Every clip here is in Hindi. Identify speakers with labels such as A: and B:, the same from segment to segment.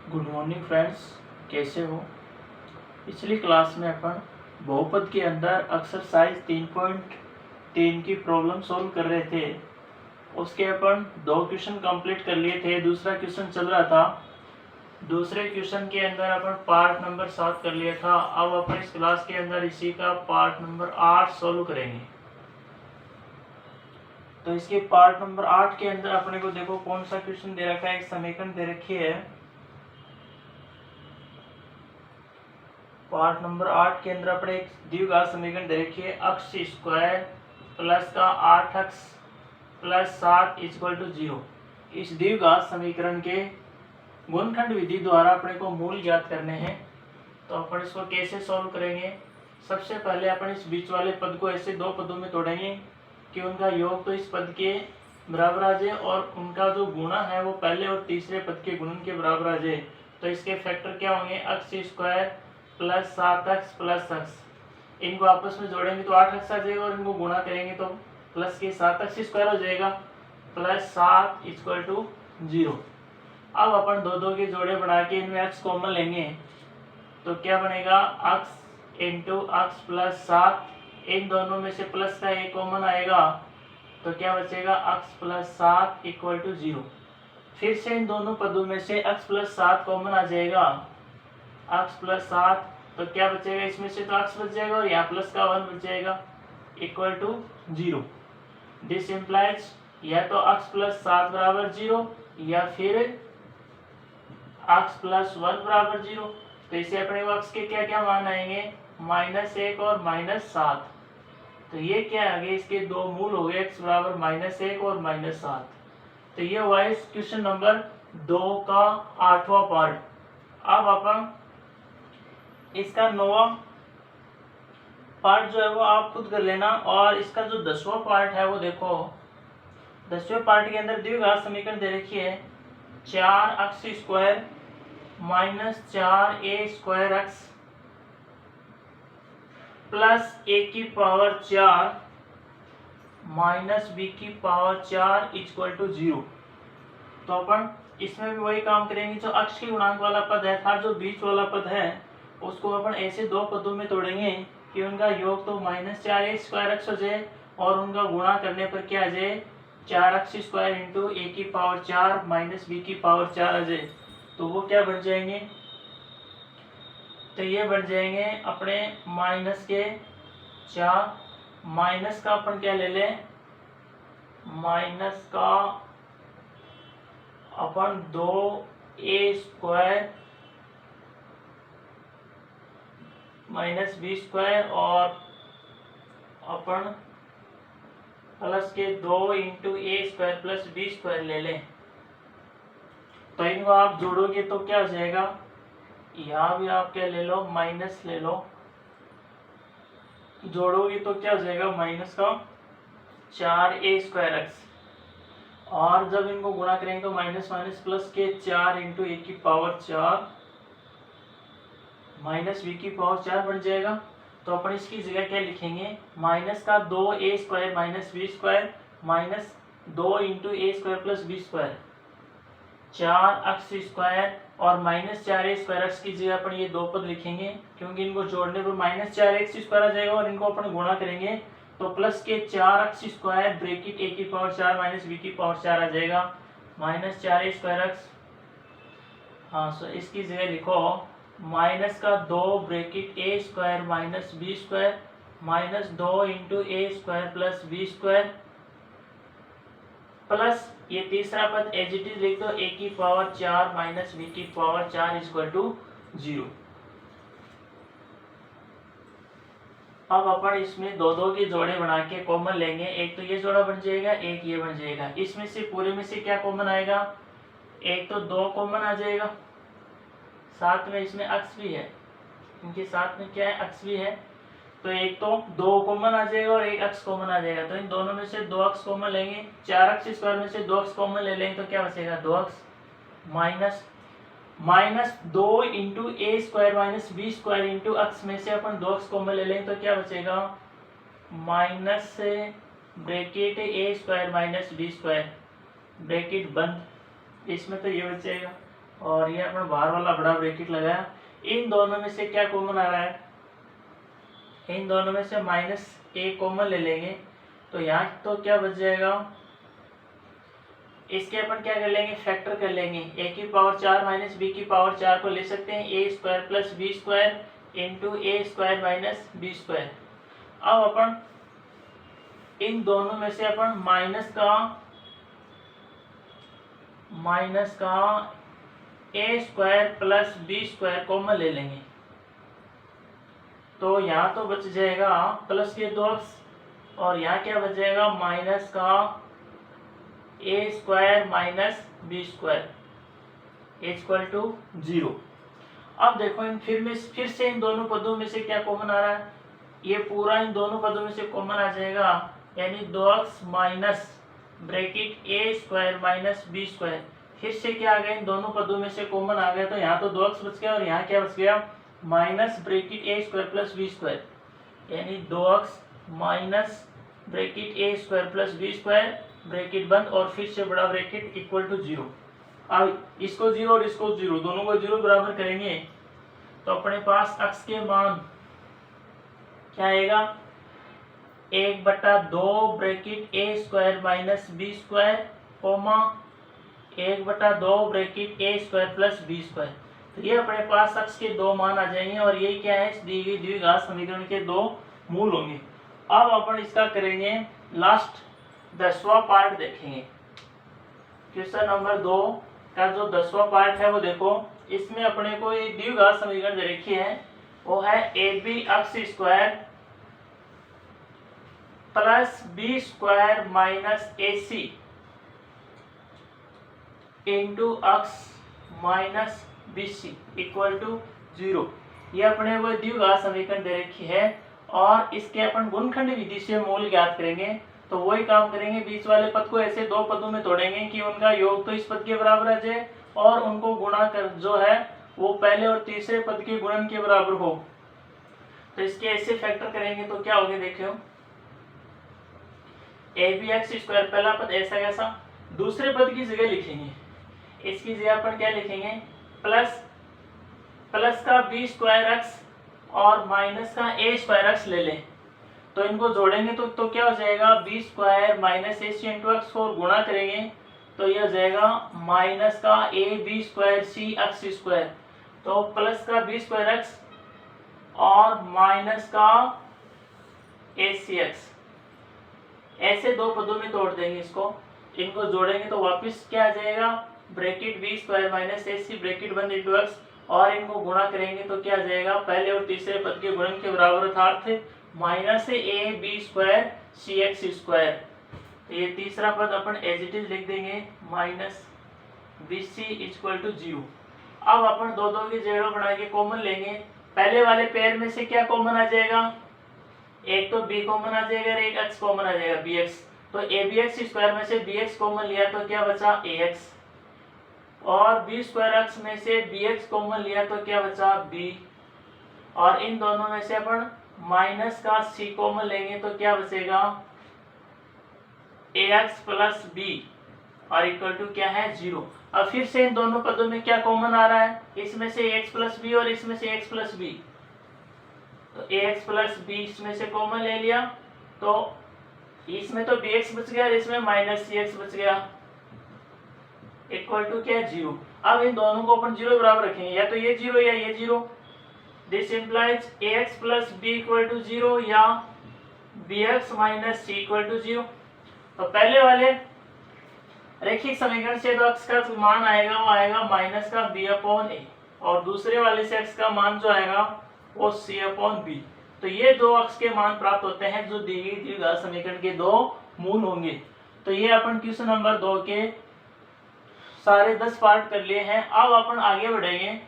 A: गुड मॉर्निंग फ्रेंड्स, कैसे हो। पिछली क्लास में अपन बहुपद के अंदर एक्सरसाइज 3.3 की प्रॉब्लम सॉल्व कर रहे थे। उसके अपन 2 क्वेश्चन कंप्लीट कर लिए थे, दूसरा क्वेश्चन चल रहा था। दूसरे क्वेश्चन के अंदर अपन पार्ट नंबर 7 कर लिया था। अब अपन इस क्लास के अंदर इसी का पार्ट नंबर 8 सॉल्व करेंगे। तो इसके पार्ट नंबर 8 के अंदर अपने को देखो कौन सा क्वेश्चन दे रखा है। एक समीकरण दे रखी है। पार्ट नंबर 8 के अंदर अपने एक द्विघात समीकरण दे रखी है। एक्स स्क्वायर प्लस का 8x प्लस 7 इक्वल टू 0। इस द्विघात समीकरण के गुणनखंड विधि द्वारा अपने को मूल ज्ञात करने हैं। तो अपन इसको कैसे सॉल्व करेंगे। सबसे पहले अपन इस बीच वाले पद को ऐसे 2 पदों में तोड़ेंगे कि उनका योग तो इस पद के बराबर आ जाए और उनका जो गुणा है वो पहले और तीसरे पद के गुणन के बराबर आ जाए। तो इसके फैक्टर क्या होंगे, x square plus 7x plus x। इनको आपस में जोड़ेंगे तो 8x आ जाएगा और इनको गुणा करेंगे तो प्लस के 7x स्क्वायर हो जाएगा प्लस 7 इक्वल टू 0। अब अपन दो के जोड़े बना के इनमें x कॉमन लेंगे तो क्या बनेगा, x इंटू एक्स प्लस 7। इन दोनों में से प्लस का एक कॉमन आएगा तो क्या बचेगा, x प्लस 7 इक्वल टू 0। फिर से इन दोनों पदों में से x प्लस 7 कॉमन आ जाएगा, x प्लस 7। तो क्या बचेगा, इसमें से तो x बच जाएगा और यहाँ प्लस का 1 बच जाएगा इक्वल टू 0। दिस इम्प्लाइज या तो x प्लस 7 बराबर 0 या फिर x प्लस 1 बराबर 0। तो इसे अपने को x के क्या क्या मान आएंगे, -1 और -7। तो ये क्या आ गए, इसके 2 मूल हो गए, x बराबर -1 और -7। तो ये हुआ इस क्वेश्चन नंबर 2 का 8वां पार्ट। अब अपन इसका 9वां पार्ट जो है वो आप खुद कर लेना। और इसका जो 10वां पार्ट है वो देखो। 10वें पार्ट के अंदर द्विघात समीकरण दे रखी है 4x square minus 4a square x plus a की पावर 4 माइनस b की पावर 4 इक्वल टू 0। तो अपन इसमें भी वही काम करेंगे। जो x के गुणांक वाला पद है था, जो बीच वाला पद है, उसको अपन ऐसे 2 पदों में तोड़ेंगे कि उनका योग तो -4a स्क्वायर x हो जाए और उनका गुणा करने पर क्या आ जाए, 4x स्क्वायर इंटू a की पावर 4 माइनस b की पावर 4 आ जाए। तो वो क्या बन जाएंगे, तो ये बन जाएंगे अपने माइनस के 4। माइनस का अपन क्या ले लें, माइनस का अपन 2a square minus B square और अपन प्लस के 2 इंटू ए स्क्वायर प्लस बी स्क्वायर ले लें। तो इनको आप जोड़ोगे तो क्या हो जाएगा, यहाँ भी आप क्या ले लो, माइनस ले लो। जोड़ोगे तो क्या हो जाएगा, माइनस का 4a स्क्वायर एक्स। और जब इनको गुणा करेंगे तो माइनस माइनस प्लस के 4 इंटू ए की पावर 4 माइनस बी की पावर 4 बन जाएगा। तो अपन इसकी जगह क्या लिखेंगे, माइनस का 2a square minus B square minus 2 into ए square plus B square 4x square और -4a स्क्वायर एक्स की जगह अपन ये 2 पद लिखेंगे क्योंकि इनको जोड़ने पर -4x स्क्वायर आ जाएगा और इनको अपन गुणा करेंगे तो प्लस के 4x स्क्वायर ब्रैकेट a की पावर 4 माइनस b की पावर 4 आ जाएगा -4a स्क्वायर एक्स। हाँ, सो इसकी जगह लिखो माइनस का 2 bracket a square minus b square minus 2 into A square plus B square plus ये तीसरा पद एज इट इज लिख दो, a की पावर 4 माइनस b की पावर 4 इक्वल टू 0। अब अपन इसमें 2 के जोड़े बना के कॉमन लेंगे। एक तो ये जोड़ा बन जाएगा, एक ये बन जाएगा। इसमें से पूरे में से क्या कॉमन आएगा, एक तो 2 कॉमन आ जाएगा, साथ में इसमें x भी है, इनके साथ में क्या है, x भी है। तो एक तो 2 कॉमन आ जाएगा और एक x कॉमन आ जाएगा। तो इन दोनों में से 2x कॉमन लेंगे, 4x स्क्वायर में से 2x कॉमन ले लेंगे तो क्या बचेगा, 2x माइनस 2 इंटू ए square minus B square into X में से अपन 2x कॉमन ले लेंगे तो क्या बचेगा, माइनस से bracket A square minus B square bracket बंद, इसमें तो ये बचेगा और ये अपना बाहर वाला बड़ा ब्रैकेट लगाया। इन दोनों में से क्या कॉमन आ रहा है, इन दोनों में से -a कॉमन ले लेंगे तो यहाँ तो क्या बच जाएगा, इसके अपन क्या कर लेंगे, फैक्टर कर लेंगे। a की पावर 4 माइनस b की पावर 4 को ले सकते हैं a square plus b square into A square minus B square. अब अपन इन दोनों में से अपन माइनस का A square plus B square common ले लेंगे तो यहाँ तो बच जाएगा प्लस के 2 अक्स और यहाँ क्या बच जाएगा माइनस का A square minus B square equal to 0। अब देखो इन फिर से इन दोनों पदों में से क्या कॉमन आ रहा है, ये पूरा इन दोनों पदों में से कॉमन आ जाएगा, यानी 2x minus bracket A square minus B square. फिर से क्या आ गया, इन दोनों पदों में से कॉमन आ गया तो यहाँ तो 2x बच गया और यहाँ क्या बच गया minus bracket A square plus B square, यानी 2x minus bracket A square plus B square bracket बंद और फिर से बड़ा ब्रैकेट इक्वल टू 0। अब इसको 0 और इसको 0 दोनों को 0 बराबर करेंगे तो अपने पास x के मान क्या आएगा, 1/2 bracket A square minus B square comma 1/2 bracket A square plus B square. तो ये अपने पास x के दो मान आ जाएंगे और ये क्या है, दी गई द्विघात समीकरण के दो मूल होंगे। अब अपन इसका करेंगे लास्ट 10वां पार्ट देखेंगे। क्वेश्चन नंबर 2 का जो 10वां पार्ट है वो देखो, इसमें अपने को एक द्विघात समीकरण दे रखी है, वो है AB x square plus B square minus AC into x minus BC equal to 0। ये अपने वो द्विघात समीकरण दे रखी है और इसके अपन गुणनखंड विधि से मूल ज्ञात करेंगे। तो वही काम करेंगे, बीच वाले पद को ऐसे दो पदों में तोड़ेंगे कि उनका योग तो इस पद के बराबर आ जाए और उनको गुणा कर जो है वो पहले और तीसरे पद के गुणन के बराबर हो। तो इसके ऐसे फैक्टर करेंगे तो क्या होगा, देखियो AB x स्क्वायर पहला पद ऐसा कैसा, दूसरे पद की जगह लिखेंगे, इसकी जगह अपन क्या लिखेंगे प्लस का बी स्क्वायर एक्स और माइनस का ए स्क्वायर एक्स ले लें तो इनको जोड़ेंगे तो क्या हो जाएगा b square minus a c into x को गुणा करेंगे तो यह हो जाएगा माइनस का a b square c x square, तो प्लस का बी स्क्वायर एक्स और माइनस का ए सी एक्स, ऐसे दो पदों में तोड़ देंगे इसको, इनको जोड़ेंगे तो वापस क्या आ जाएगा bracket B square minus a C bracket बंद इंटू एक्स और इनको गुणा करेंगे तो क्या आ जाएगा पहले और तीसरे पद के गुणन के बराबर अर्थात minus a b square c x square. तो ये तीसरा पद अपन एज इट इज लिख देंगे minus b c equal to 0। अब अपन दो दो की जगह बना के कॉमन लेंगे, पहले वाले पेयर में से क्या कॉमन आ जाएगा, एक तो b कॉमन आ जाएगा और एक x कॉमन आ जाएगा bx, तो abx स्क्वायर में से bx कॉमन लिया तो क्या बचा ax और b स्क्वायर x में से bx कॉमन लिया तो क्या बचा b और इन दोनों में से अपन माइनस का c कॉमन लेंगे तो क्या बचेगा ax प्लस b और इक्वल टू क्या है 0। अब फिर से इन दोनों पदों में क्या कॉमन आ रहा है, इसमें से ax प्लस b और इसमें से x प्लस b, तो ax प्लस b इसमें से कॉमन ले लिया तो इसमें तो bx बच गया और इसमें माइनस cx बच गया इक्वल टू क्या 0। अब इन दोनों को अपन 0 बराबर रखेंगे, या तो ये 0 या ये 0, this implies ax plus b equal to 0 या bx minus c equal to 0। तो पहले वाले रैखिक समीकरण से तो x का मान आएगा वो आएगा माइनस का b अपॉन a और दूसरे वाले से x का मान जो आएगा वो c अपॉन b। तो ये दो x के मान प्राप्त होते हैं जो दी गई द्विघात समीकरण के दो मूल होंगे। तो ये अपन क्वेश्चन नंबर 2 के सारे 10 पार्ट कर लिए हैं। अब अपन आगे बढ़ेंगे,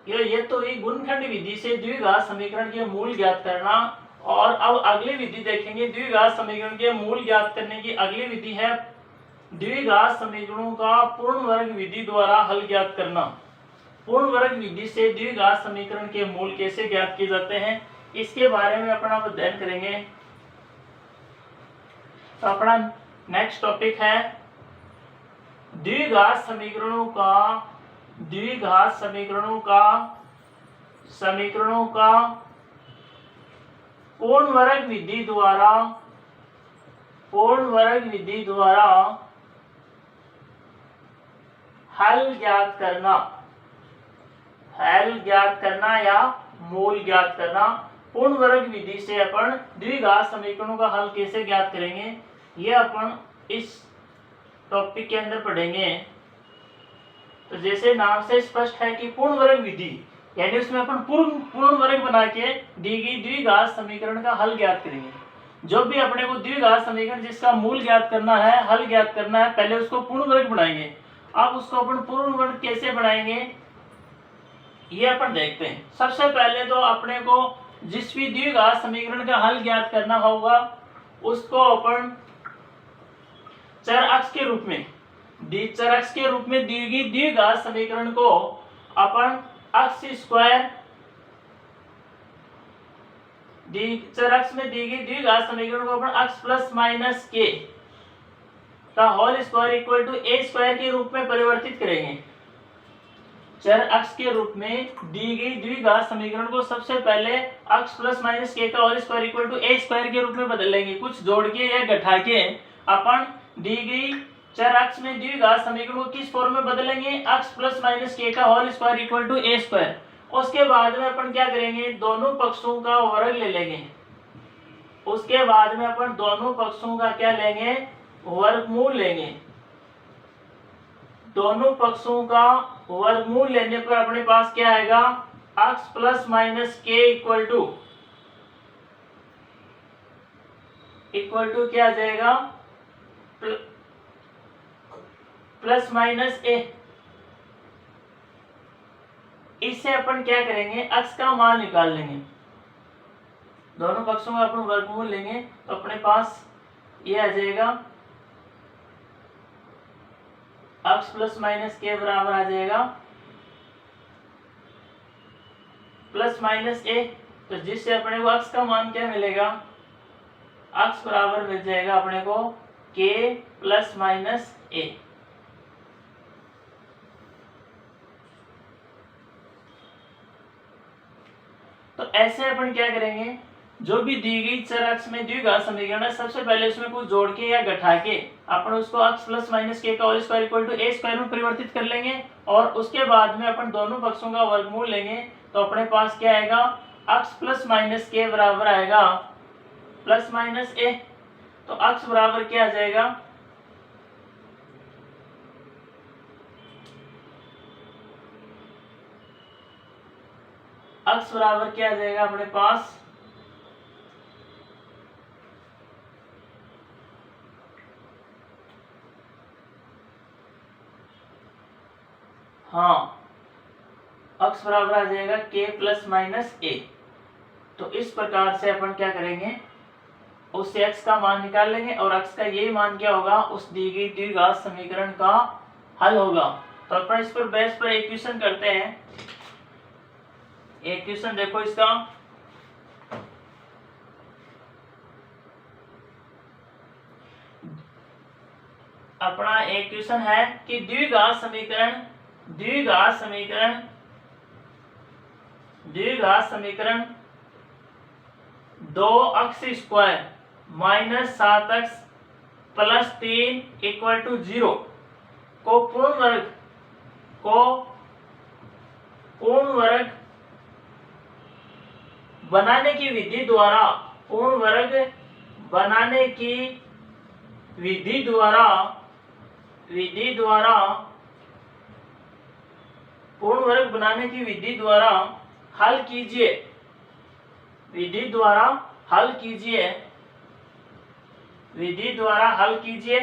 A: ये तो ही गुणनखंड विधि से द्विघात समीकरण के मूल ज्ञात करना। और अब अगली विधि देखेंगे, द्विघात समीकरण के मूल ज्ञात करने की अगली विधि है द्विघात समीकरणों का पूर्ण वर्ग विधि द्वारा हल ज्ञात करना। पूर्ण वर्ग विधि से द्विघात समीकरण के मूल कैसे ज्ञात किए जाते हैं इसके बारे में अपना अध्ययन करेंगे। तो अपना नेक्स्ट टॉपिक है द्विघात समीकरणों का पूर्ण वर्ग विधि द्वारा हल ज्ञात करना या मूल ज्ञात करना। पूर्ण वर्ग विधि से अपन द्विघात समीकरणों का हल कैसे ज्ञात करेंगे, ये अपन इस टॉपिक के अंदर पढ़ेंगे। तो जैसे नाम से स्पष्ट है कि पूर्ण वर्ग विधि, यानी उसमें अपन पूर्ण वर्ग बना के दी गई द्विघात समीकरण का हल ज्ञात करेंगे। जो भी अपने को द्विघात समीकरण जिसका मूल ज्ञात करना है, हल ज्ञात करना है, पहले उसको पूर्ण वर्ग बनाएंगे। अब उसको अपन पूर्ण वर्ग कैसे बनाएंगे ये अपन देखते हैं। सबसे पहले तो अपने को जिस भी द्विघात समीकरण का हल ज्ञात करना होगा उसको अपन चर अक्ष के रूप में दी गई द्विघात समीकरण को अपन अक्ष स्क्वायर चर अक्ष में दी गई द्विघात समीकरण को अपन अक्ष प्लस माइनस के का whole square equal to a square के रूप में परिवर्तित करेंगे। चर अक्ष के रूप में दी गई द्विघात समीकरण को सबसे पहले अक्ष प्लस माइनस के का whole square equal to a square के रूप में बदल लेंगे। कुछ जोड़ के या घटा के अपन दी गई चर अक्ष में द्विघात समीकरण को किस फॉर्म में बदलेंगे, अक्ष प्लस माइनस के का whole square equal to a square. उसके बाद में अपन क्या करेंगे, दोनों पक्षों का वर्ग ले लेंगे। उसके बाद में अपन दोनों पक्षों का क्या लेंगे, वर्गमूल लेंगे। दोनों पक्षों का वर्गमूल लेने पर अपने पास क्या आएगा, अक्ष प्लस माइनस के इक्वल टू क्या आ जाएगा, प्लस माइनस ए। इससे अपन क्या करेंगे, अक्ष का मान निकाल लेंगे। दोनों पक्षों का अपन वर्गमूल लेंगे तो अपने पास ये आ जाएगा, अक्ष प्लस माइनस के बराबर आ जाएगा प्लस माइनस ए। तो जिससे अपने को अक्ष का मान क्या मिलेगा, अक्ष बराबर मिल जाएगा अपने को के प्लस माइनस ए। तो ऐसे अपन क्या करेंगे, जो भी दी गई चर अक्ष में द्विघात समीकरण है सबसे पहले उसमें कुछ जोड़ के या घटा के अपन उसको अक्ष प्लस माइनस के का whole square equal to a square में परिवर्तित कर लेंगे। और उसके बाद में अपन दोनों पक्षों का वर्गमूल लेंगे तो अपने पास क्या आएगा, अक्ष प्लस माइनस के बराबर आएगा प्लस माइनस ए। तो अक्ष बराबर क्या आ जाएगा, अक्ष बराबर क्या आ जाएगा अपने पास, हाँ, अक्ष बराबर आ जाएगा के प्लस माइनस ए। तो इस प्रकार से अपन क्या करेंगे, उससे x का मान निकाल लेंगे और x का यही मान क्या होगा, उस दी गई द्विघात समीकरण का हल होगा। तो अपन इस पर बेस पर एक क्वेश्चन करते हैं। एक क्वेश्चन देखो इसका, अपना एक क्वेश्चन है कि द्विघात समीकरण 2 x square minus 7x plus 3 equal to 0 को पूर्ण वर्ग बनाने की विधि द्वारा पूर्ण वर्ग बनाने की विधि द्वारा हल कीजिए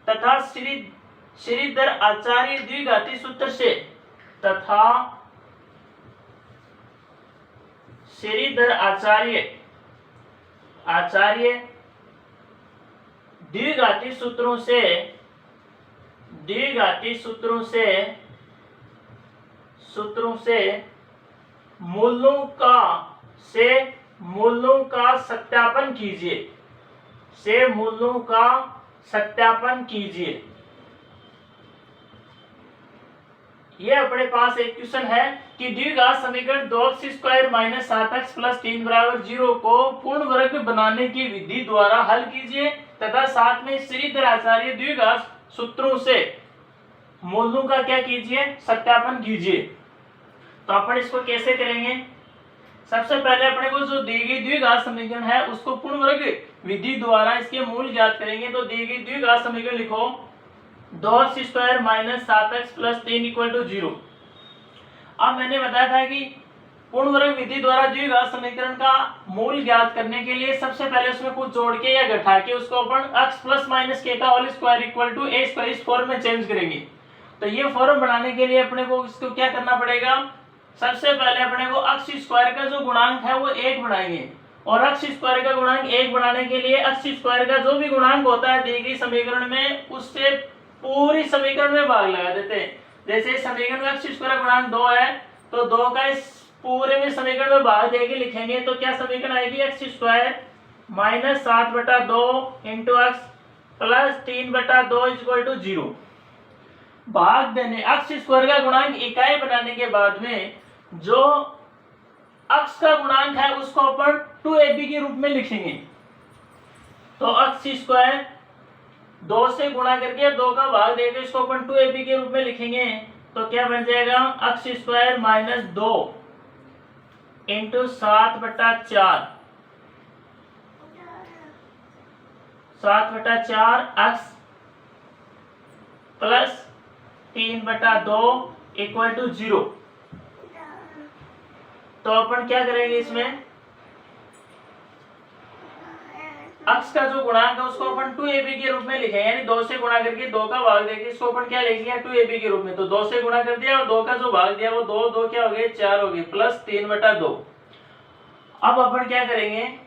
A: तथा श्रीधर आचार्य द्विघाती सूत्र से श्रीधर आचार्य द्विघाती सूत्रों से मूलों का सत्यापन कीजिए सत्यापन कीजिए। ये अपने पास एक क्वेश्चन है कि द्विघात समीकरण 2x² माइनस 7x प्लस 3 बराबर 0 को पूर्ण वर्ग बनाने की विधि द्वारा हल कीजिए तथा साथ में श्रीधर आचार्य द्विघात सूत्रों से मूलों का क्या कीजिए, सत्यापन कीजिए। तो अपन इसको कैसे करेंगे? सबसे पहले अपने को जो दी गई द्विघात समीकरण है उसको पूर्ण वर्ग विधि द्वारा इसके मूल ज्ञात करेंगे। तो दी गई द्विघात समीकरण लिखो 2x² minus 7x plus 3 equal to 0। अब मैंने बताया था कि पूर्ण वर्ग विधि द्वारा द्विघात समीकरण का मूल ज्ञात करने के लिए सबसे पहले उसमें कुछ जोड़ के या घटा के उसको अपन x प्लस माइनस k का whole square equal to a square इस फॉर्म में चेंज करेंगे। तो ये फॉर्म बनाने के लिए अपने को इसको क्या करना पड़ेगा? सबसे पहले अपने को x स्क्वायर का जो गुणांक है वो 1 बनाएंगे और x स्क्वायर का गुणांक 1 बनाने के लिए x स्क्वायर का जो भी गुणांक होता है दी गई समीकरण में उससे पूरी समीकरण में भाग लगा देते हैं। जैसे समीकरण में x स्क्वायर गुणांक 2 है तो 2 का इस पूरे में समीकरण में भाग देके लिखेंगे तो क्या समीकरण आएगी? x square minus 7/2 into x plus 3/2 equal to 0। भाग देने x स्क्वायर का गुणांक इकाई बनाने के बाद में जो x का गुणांक है उसको अपन 2ab के रूप में लिखेंगे। तो x स्क्वायर 2 से गुणा करके 2 का भाग देकर इसको अपन 2ab के रूप में लिखेंगे तो क्या बन जाएगा? x square minus 2 into 7/4 x plus 3/2 equal to 0। तो अपन क्या करेंगे इसमें x का जो गुणांक है उसको अपन 2ab के रूप में लिखेंगे, यानी 2 से गुणा करके 2 का भाग देके इसको अपन क्या लिख लिया 2ab के रूप में। तो 2 से गुणा कर दिया और 2 का जो भाग दिया वो 2 क्या हो गए 4 हो गए प्लस 3/2। अब अपन क्या करेंगे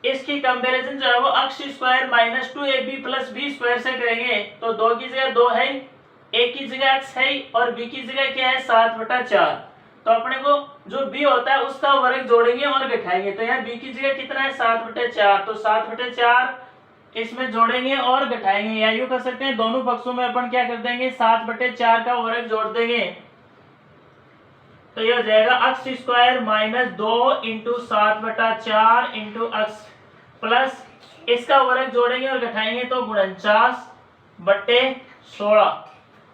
A: इसकी कंपैरिजन जो है वो x square minus 2ab plus b square से करेंगे। तो 2 की जगह 2 है, a की जगह x है और b की जगह क्या है 7/4। तो अपने को जो b होता है उसका वर्ग जोड़ेंगे और घटाएंगे। तो यहाँ b की जगह कितना है 7/4, तो 7/4 इसमें जोड़ेंगे और घटाएंगे या यूं कर सकते हैं दोनों पक्षों में अपन क्या कर देंगे 7/4 का वर्ग जोड़ देंगे। तो ये हो जाएगा x square minus 2 into 7/4 into x plus इसका वर्ग जोड़ेंगे और घटाएंगे तो 49/16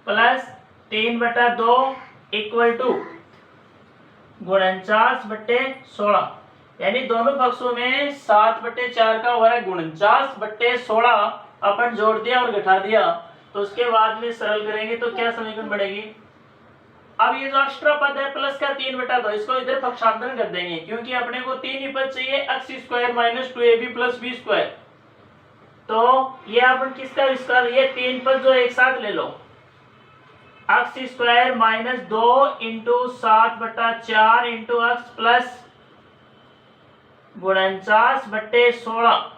A: प्लस 3/2 इक्वल टू 49/16, यानी दोनों पक्षों में 7/4 का वर्ग 49/16 अपन जोड़ दिया और घटा दिया। तो उसके बाद में सरल करेंगे तो क्या समीकरण बनेगी? अब ये जो एक्स्ट्रा पद है प्लस का 3/2 इसको इधर पक्षांतरण कर देंगे क्योंकि अपने को 3 ही पद चाहिए x square minus 2ab plus b square. तो ये अपन किसका विस्तार, ये 3 पद जो एक साथ ले लो x square minus 2 into 7/4 into x plus 49/16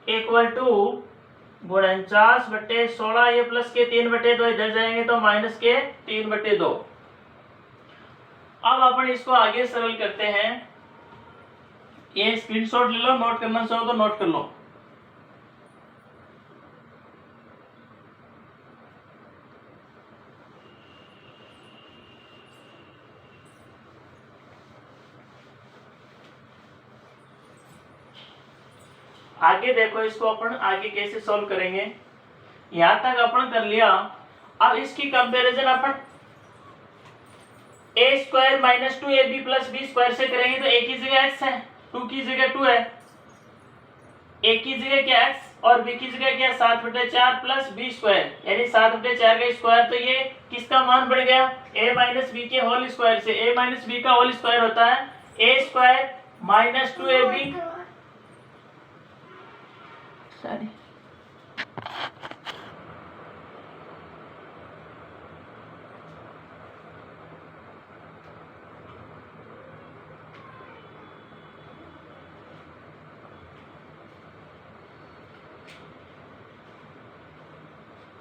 A: equal to 49/16, ये प्लस के 3/2 इधर जाएंगे तो माइनस के 3/2। अब अपन इसको आगे सरल करते हैं। ये स्क्रीनशॉट ले लो, नोट करना चाहो तो नोट कर लो। आगे देखो इसको अपन आगे कैसे सॉल्व करेंगे। यहां तक अपन कर लिया। अब इसकी कंपैरिजन अपन a square minus 2ab plus b square से करेंगे तो a की जगह x है, 2 की जगह 2 है, a की जगह क्या x और b की जगह क्या 7/4 प्लस b स्क्वायर, यानी 7/4 का स्क्वायर। तो ये किसका मान बढ़ गया a माइनस b के होल स्क्वायर से। a माइनस b का होल स्क्वायर होता है a स्क्वायर माइनस 2ab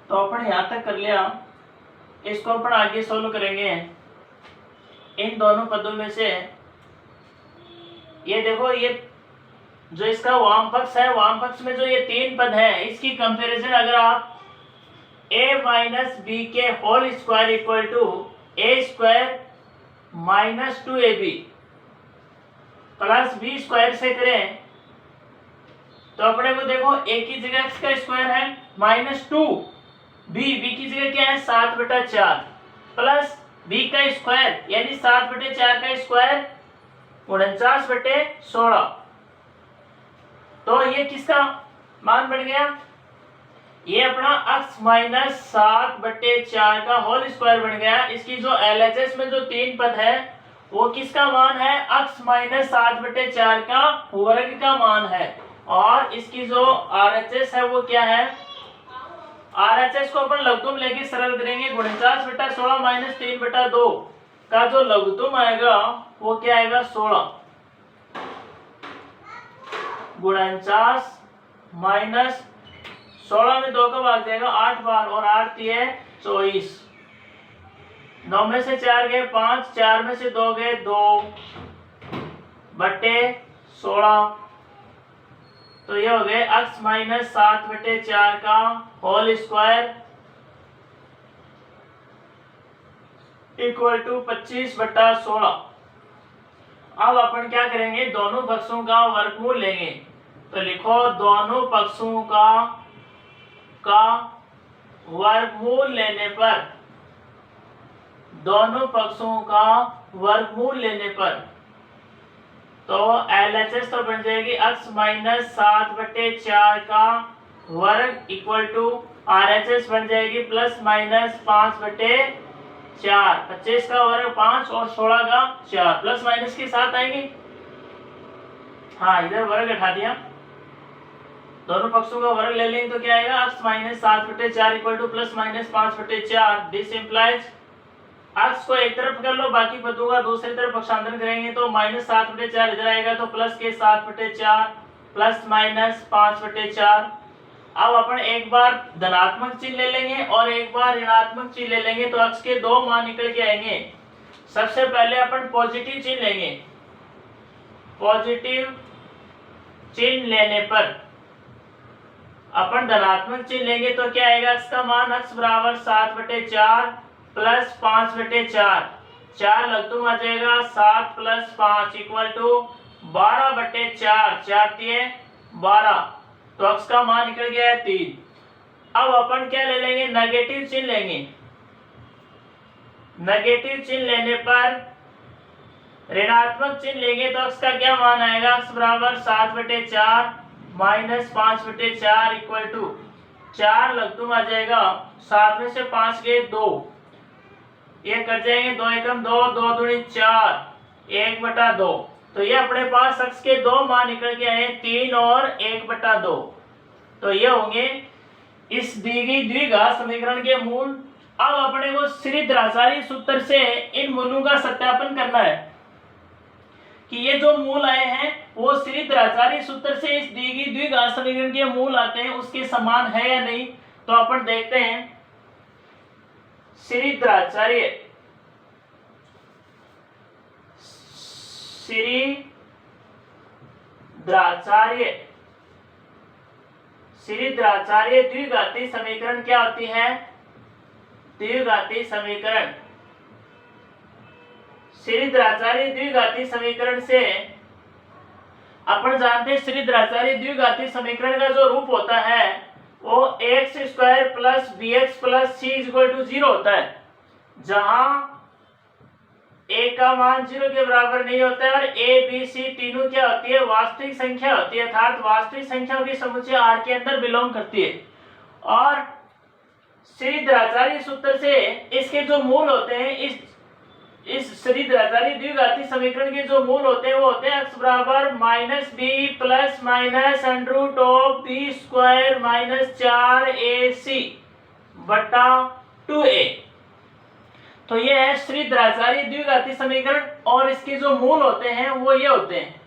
A: तो अपन यहां तक कर लिया। इसको अपन आगे सोल्व करेंगे। इन दोनों पदों में से ये देखो, ये जो इसका वाम पक्ष है, वाम पक्ष में जो ये तीन पद है, इसकी कंपैरिजन अगर आप a माइनस बी के whole square equal to a square minus 2ab plus B square से करें तो अपने को देखो a की जगह x का स्क्वायर है माइनस 2, b की जगह क्या है 7/4 प्लस b का स्क्वायर यानी 7/4 का स्क्वायर 49/16। तो ये किसका मान बन गया, ये अपना x माइनस 7/4 का होल स्क्वायर बन गया। इसकी जो LHS में जो तीन पद है वो किसका मान है, x माइनस 7/4 का वर्ग का मान है। और इसकी जो RHS है वो क्या है, RHS को अपन लघुत्तम लेके सरल करेंगे। 49/16 माइनस 3/2 का जो लघुत्तम आएगा वो क्या आएगा 16। 49 माइनस 16 में 2 का भाग जाएगा 8 बार और 8 है 24। 9 में से 4 गए 5, 4 में से 2 गए 2/16। तो ये हो गए x माइनस 7/4 का होल स्क्वायर इक्वल टू 25/16। अब अपन क्या करेंगे, दोनों पक्षों का वर्गमूल लेंगे। तो लिखो दोनों पक्षों का वर्गमूल लेने पर, दोनों पक्षों का वर्गमूल लेने पर तो LHS तो बन जाएगी x माइनस 7/4 का वर्ग इक्वल टू RHS बन जाएगी प्लस माइनस 5/4। 25 का वर्ग 5 और 16 का 4 प्लस माइनस के साथ आएंगे। हाँ इधर वर्ग हटा दिया, दोनों पक्षों का वर्ग ले लेंगे तो क्या आएगा x minus 7/4 equal two plus minus 5/4। This implies x को एक तरफ कर लो, बाकी पदों का दूसरी तरफ पक्षांतरण करेंगे तो माइनस 7/4 इधर आएगा तो प्लस के 7/4 प्लस माइनस 5/4। अब अपन एक बार धनात्मक चिन्ह ले लेंगे और एक बार ऋणात्मक चिन्ह ले लेंगे तो x के दो मान निकल के आएंगे। सबसे पहले अपन पॉजिटिव चिन्ह लेंगे। पॉजिटिव चिन्ह लेने पर अपन धनात्मक चिन्ह लेंगे तो क्या आएगा, x का मान x बराबर 7/4 प्लस 5/4। 4 लघुत्तम आ जाएगा 7 प्लस 5 इक्वल टू 12/4। 4 दिए 12 तो x का मान निकल गया है 3। अब अपन क्या ले लेंगे, नेगेटिव चिन्ह लेंगे। नेगेटिव चिन्ह लेने पर ऋणात्मक चिन्ह लेंगे तो x का क्या मान आएगा, x बराबर 7/4 माइनस 5/4 इक्वल टू 4 लघुत्तम आ जाएगा 7 में से 5 गए 2, ये कट जाएंगे 2 एकम 2, 2 दूनी 4, 1/2। तो ये अपने पास x के दो मान निकल के आए 3 और 1/2। तो ये होंगे इस दी गई द्विघात समीकरण के मूल। अब अपने को श्रीधराचार्य सूत्र से इन मूलों का सत्यापन करना है कि ये जो मूल आए हैं वो श्रीधराचार्य सूत्र से इस दी गई द्विघात समीकरण के मूल आते हैं उसके समान है या नहीं। तो अपन देखते हैं श्रीधराचार्य द्विघाती समीकरण क्या होती है, द्विघाती समीकरण। श्रीधराचार्य द्विघाती समीकरण से अपन जानते हैं श्रीधराचार्य द्विघाती समीकरण का जो रूप होता है वो x² plus bx plus c equal to 0 होता है, जहां a का मान 0 के बराबर नहीं होता है और a b c तीनों क्या होती है, वास्तविक संख्या होती है, अर्थात वास्तविक संख्याओं की समुच्चय R के अंदर बिलोंग करती है। और श्रीधराचार्य सूत्र से इसके जो मूल होते हैं, इस श्रीधराचार्य द्विघाती समीकरण के जो मूल होते हैं वो होते हैं x बराबर minus b plus minus under of b square minus 4ac बटा 2a। तो ये है श्रीधराचार्य द्विघाती समीकरण और इसके जो मूल होते हैं वो ये होते हैं।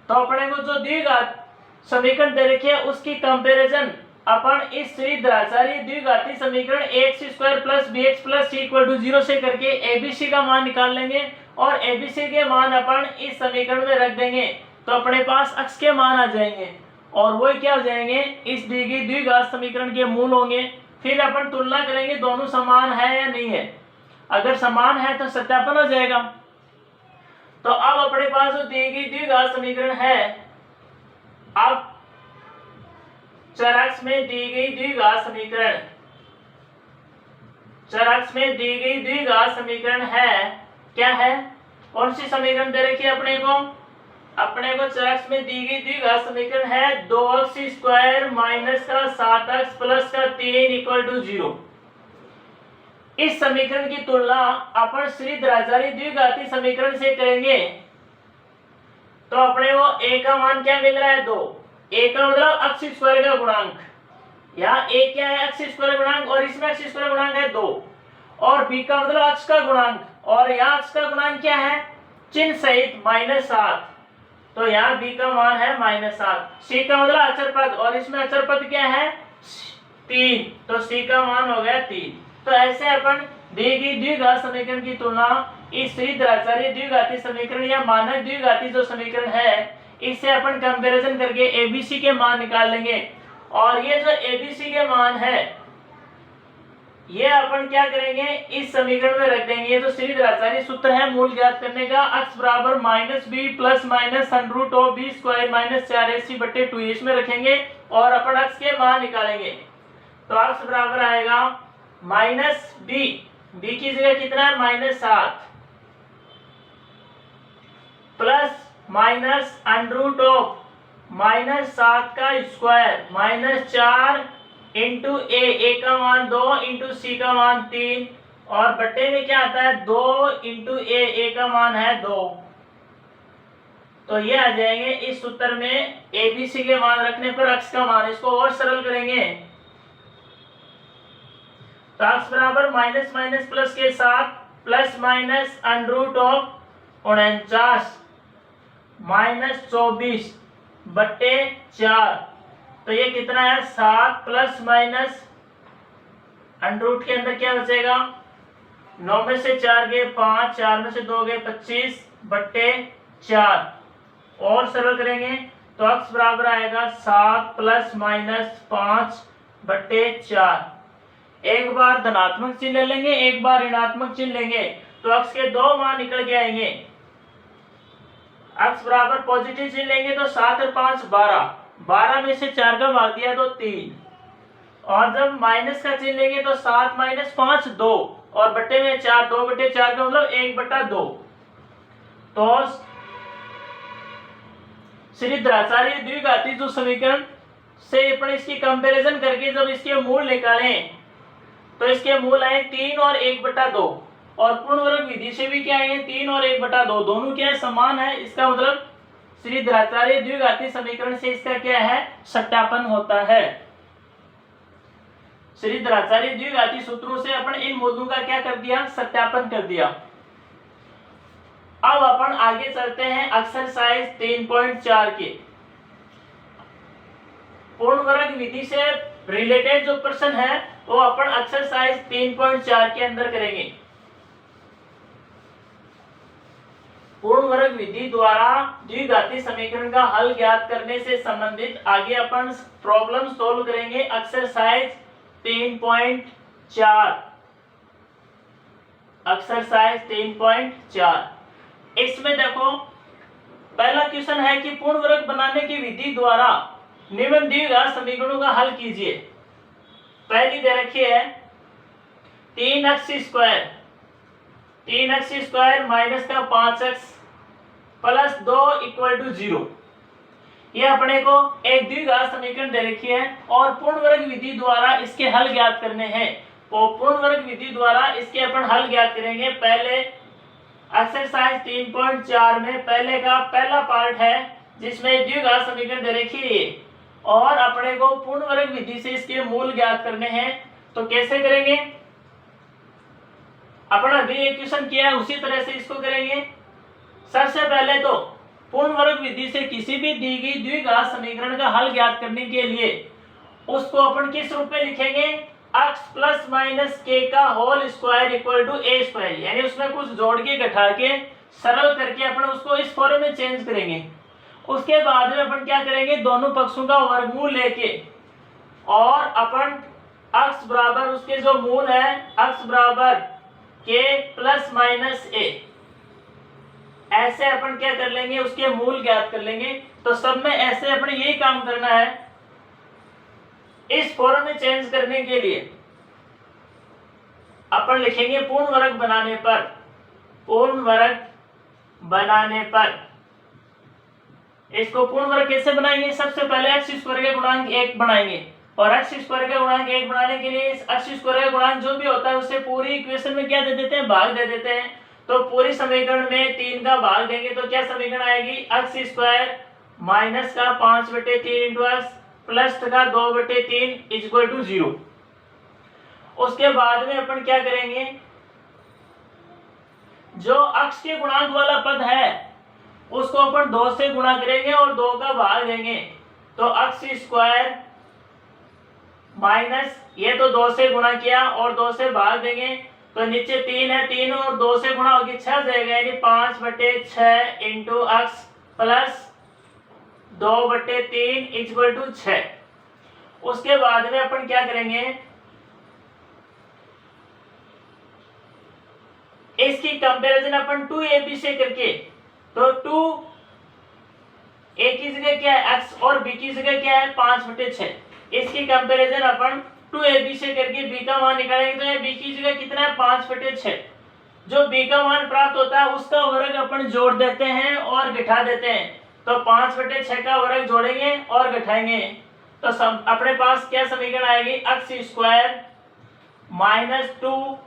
A: तो अपने को जो द्विघात समीकरण दे रखी है उसकी कंपैरिजन अपन इस श्रीधराचार्य द्विघाती समीकरण x² plus bx plus c equal to 0 से करके abc का मान निकाल लेंगे और abc के मान अपन इस समीकरण में रख देंगे। तो अपने पास x के मान आ जाएंगे और वो क्या हो जाएंगे, इस दी गई द्विघात समीकरण के मूल होंगे। फिर अपन तुलना करेंगे दोनों समान है या नहीं है। अगर समान है तो सत्यापन हो जाएगा। तो अब अपने पास जो दी गई द्विघात समीकरण है, अब चर x में दी गई द्विघात समीकरण, चर x में दी गई द्विघात समीकरण है, क्या है, कौन सी समीकरण दे रखी है अपने को, अपने को चर x में दी गई द्विघात समीकरण है 2x² माइनस का 7x प्लस का 3 इक्वल टू 0। इस समीकरण की तुलना अपन श्रीधराचार्य द्विघाती समीकरण से करेंगे तो अपने को a का मान क्या मिल रहा है, 2। a का मतलब x² का गुणांक, यहाँ a क्या है, x² गुणांक, और इसमें x² गुणांक है 2, और b का मतलब x का गुणांक, और यहाँ x का गुणांक क्या है, चिन्ह सहित -7, तो यहाँ b का मान है -7। c का मतलब अचर पद, और इसमें अचर पद क्या है, 3, तो c का मान हो गया 3। तो ऐसे अपन दी गई द्विघात समीकरण की तुलना इस श्रीधराचार्य द्विघाती समीकरण या मानक द्विघाती जो समीकरण है, इससे अपन कंपैरिजन करके एबीसी के मान निकाल लेंगे। और ये जो एबीसी के मान है, ये अपन क्या करेंगे, इस समीकरण में रख देंगे। ये जो श्रीधराचार्य सूत्र है मूल ज्ञात करने का, x बराबर -b plus minus √b² minus 4ac/2, इसमें रखेंगे और अपन x के मान निकालेंगे। तो x बराबर आएगा -b, b की जगह कितना है, -7 प्लस माइनस -7 का स्क्वायर माइनस 4 इंटू ए का मान 2 इंटू सी का मान 3, और बट्टे में क्या आता है, 2 इंटू ए का मान है 2। तो ये आ जाएंगे इस सूत्र में एबीसी के मान रखने पर x का मान। इसको और सरल करेंगे तो x बराबर माइनस माइनस प्लस के साथ प्लस माइनस √49 -24/4, तो ये कितना है, 7 प्लस माइनस √ के अंदर क्या बचेगा, 9 में से 4 गए 5, 4 में से 2 गए 25/4, और सरल करेंगे तो x बराबर आएगा 7 प्लस माइनस 5/4। एक बार धनात्मक चिन्ह ले लेंगे, एक बार ऋणात्मक चिन्ह लेंगे, तो x के दो मान निकल के आएंगे। x बराबर पॉजिटिव चिन्ह लेंगे तो 7 और 5 12 में से 4 का भाग दिया तो 3, और जब माइनस का चिन्ह लेंगे तो 7 - 5 2, और बट्टे में 4, 2/4 का मतलब 1/2। तो श्रीधराचार्य द्विघाती जो समीकरण से अपन इसकी कंपैरिजन करके जब इसके मूल निकालें तो इसके मूल आए 3 और 1/2, और पूर्ण वर्ग विधि से भी क्या आए 3 और 1/2, दोनों क्या है, समान है। इसका मतलब श्रीधराचार्य द्विघाती समीकरण से इसका क्या है, सत्यापन होता है। श्रीधराचार्य द्विघाती सूत्रों से अपन इन मूलों का क्या कर दिया, सत्यापन कर दिया। अब अपन आगे चलते हैं एक्सरसाइज 3.4 के पूर्ण वर्ग विधि से रिलेटेड जो प्रश्न है वो अपन एक्सरसाइज 3.4 के अंदर करेंगे। पूर्ण वर्ग विधि द्वारा द्विघाती समीकरण का हल ज्ञात करने से संबंधित आगे अपन प्रॉब्लम सोल्व करेंगे। Exercise 3.4, exercise 3.4। इसमें देखो पहला क्वेश्चन है कि पूर्ण वर्ग बनाने की विधि द्वारा निम्न द्विघात समीकरणों का हल कीजिए। पहली दे रखी है 3x² माइनस का 5x प्लस 2 इक्वल टू 0। ये अपने को एक द्विघात समीकरण दे रखी है और पूर्ण वर्ग विधि द्वारा इसके हल ज्ञात करने हैं। तो पूर्ण वर्ग विधि द्वारा इसके अपन हल ज्ञात करेंगे। पहले एक्सरसाइज 3.4 में पहले का पहला पार्ट है जिसमें द्विघात समीकरण दे रखी है और अपने को पूर्ण वर्ग विधि से इसके मूल ज्ञात करने हैं। तो कैसे करेंगे, अपन अभी एक क्वेश्चन किया है उसी तरह से इसको करेंगे। सबसे पहले तो पूर्ण वर्ग विधि से किसी भी दी गई द्विघात समीकरण का हल ज्ञात करने के लिए उसको अपन किस रूप में लिखेंगे, x प्लस माइनस k का whole square equal to a square, यानी उसमें कुछ जोड़ के घटा के सरल करके अपन उसको इस फॉर्म में चेंज करेंगे। उसके बाद में अपन क्या करेंगे, दोनों पक्षों का वर्गमूल लेके और अपन अक्स बराबर उसके जो मूल है अक्स बराबर के प्लस माइनस ए, ऐसे अपन क्या कर लेंगे, उसके मूल ज्ञात कर लेंगे। तो सब में ऐसे अपन यही काम करना है। इस फॉर्म में चेंज करने के लिए अपन लिखेंगे पूर्ण वर्ग बनाने पर, पूर्ण वर्ग बनाने पर इसको पूर्ण वर्ग कैसे बनाएंगे, सबसे पहले एक्स स्क्वायर के गुणांक 1 बनाएंगे और एक्स स्क्वायर का गुणांक 1 बनाने के लिए इस एक्स स्क्वायर का गुणांक जो भी होता है उससे पूरी इक्वेशन में क्या दे देते हैं, भाग दे देते हैं। तो पूरी समीकरण में 3 का भाग देंगे तो क्या समीकरण आएगी, एक्स स्क्वायर माइनस का 5/3 इंटू एक्स प्लस का 2/3 इक्वल टू 0। उसके बाद में अपन क्या करेंगे, जो अक्ष के गुणांक वाला पद है उसको अपन 2 से गुणा करेंगे और 2 का भाग देंगे। तो एक्स स्क्वायर माइनस ये तो 2 से गुणा किया और 2 से भाग देंगे तो नीचे 3 है, 3 और 2 से गुणा होगी 6 जाएगा, यानी 5/6 into x plus 2/3 equal to 6। उसके बाद में अपन क्या करेंगे, इसकी कंपैरिजन अपन 2ab से करके, तो 2 a की जगह क्या है x और b की जगह क्या है 5/6, इसकी कंपैरिजन अपन 2ab से करके b का मान निकालेंगे तो ये b की जगह कितना है 5/6। जो b का मान प्राप्त होता है उसका वर्ग अपन जोड़ देते हैं और घटा देते हैं। तो 5/6 का वर्ग जोड़ेंगे और घटाएंगे तो अपने पास क्या समीकरण आएगी, x square minus 2